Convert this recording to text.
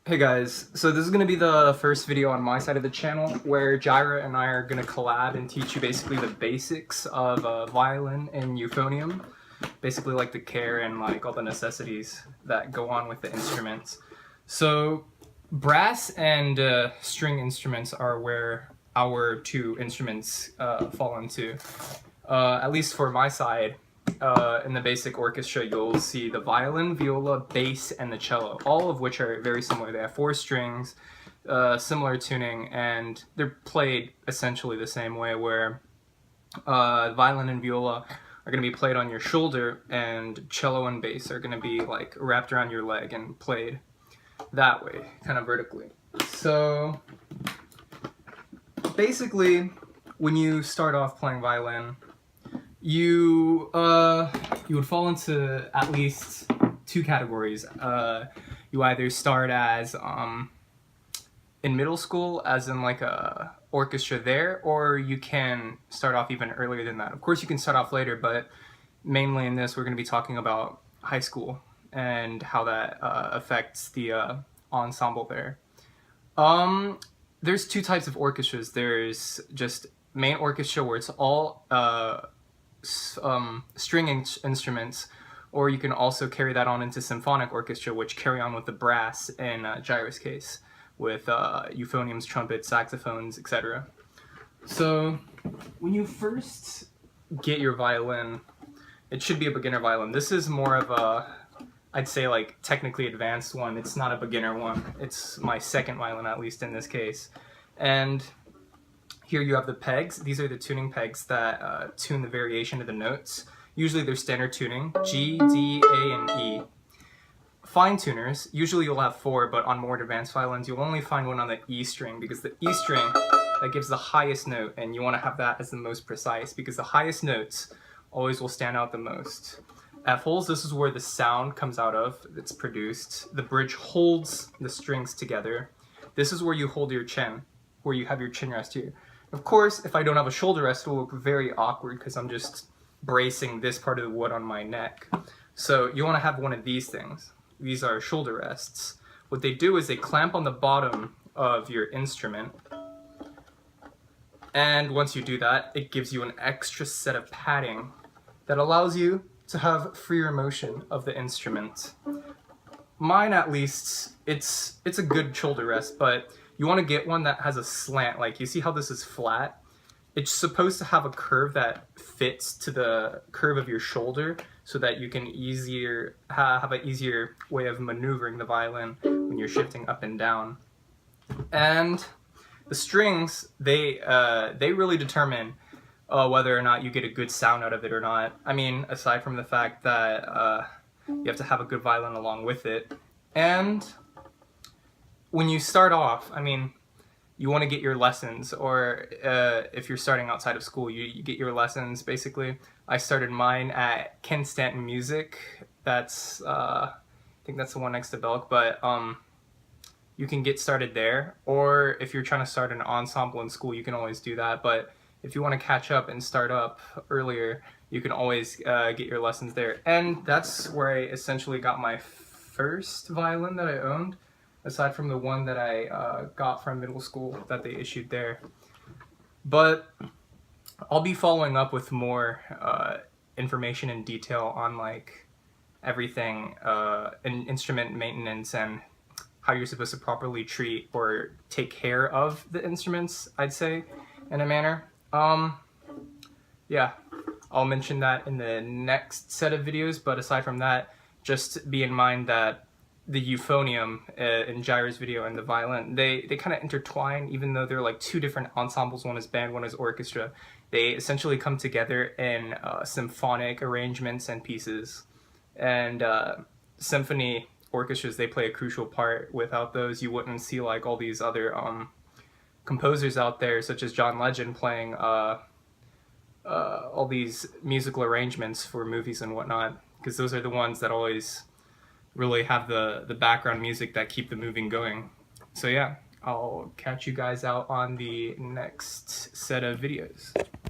Hey guys, so this is going to be the first video on my side of the channel where Jaira and I are going to collab and teach you basically the basics of violin and euphonium. Basically like the care and like all the necessities that go on with the instruments. So brass and string instruments are where our two instruments fall into. At least for my side. In the basic orchestra, you'll see the violin, viola, bass, and the cello, all of which are very similar. They have 4 strings, similar tuning, and they're played essentially the same way, where violin and viola are going to be played on your shoulder, and cello and bass are going to be like wrapped around your leg and played that way, kind of vertically. So basically, when you start off playing violin, you would fall into at least 2 categories. You either start as in middle school, as in like a orchestra there, or you can start off even earlier than that. Of course, you can start off later, but mainly in this, we're going to be talking about high school and how that affects the ensemble there. There's 2 types of orchestras. There's just main orchestra, where it's all string instruments, or you can also carry that on into symphonic orchestra, which carry on with the brass in Jaira's case, with euphoniums, trumpets, saxophones, etc. So when you first get your violin, it should be a beginner violin. This is more of a, I'd say, like technically advanced one. It's not a beginner one. It's my second violin, at least in this case. And here you have the pegs. These are the tuning pegs that tune the variation of the notes. Usually they're standard tuning, G, D, A, and E. Fine tuners, usually you'll have 4, but on more advanced violins you'll only find one on the E string, because the E string, that gives the highest note, and you want to have that as the most precise, because the highest notes always will stand out the most. F holes, this is where the sound comes out of, it's produced. The bridge holds the strings together. This is where you hold your chin, where you have your chin rest here. Of course, if I don't have a shoulder rest, it will look very awkward because I'm just bracing this part of the wood on my neck. So you want to have one of these things. These are shoulder rests. What they do is they clamp on the bottom of your instrument. And once you do that, it gives you an extra set of padding that allows you to have freer motion of the instrument. Mine, at least, it's a good shoulder rest, but you want to get one that has a slant. Like, you see how this is flat? It's supposed to have a curve that fits to the curve of your shoulder, so that you can have an easier way of maneuvering the violin when you're shifting up and down. And the strings, they really determine whether or not you get a good sound out of it or not. I mean, aside from the fact that you have to have a good violin along with it. And when you start off, I mean, you want to get your lessons, or if you're starting outside of school, you get your lessons, basically. I started mine at Ken Stanton Music. That's, I think that's the one next to Belk, but you can get started there. Or if you're trying to start an ensemble in school, you can always do that. But if you want to catch up and start up earlier, you can always get your lessons there. And that's where I essentially got my first violin that I owned, aside from the one that I got from middle school that they issued there. But I'll be following up with more information and detail on like everything in instrument maintenance and how you're supposed to properly treat or take care of the instruments, I'd say, in a manner. Yeah, I'll mention that in the next set of videos, but aside from that, just be in mind that the euphonium in Jaira's video and the violin, they kind of intertwine, even though they're like 2 different ensembles. One is band, one is orchestra. They essentially come together in symphonic arrangements and pieces. And symphony orchestras, they play a crucial part. Without those, you wouldn't see like all these other composers out there, such as John Legend, playing all these musical arrangements for movies and whatnot, because those are the ones that always really have the background music that keep the moving going. So yeah, I'll catch you guys out on the next set of videos.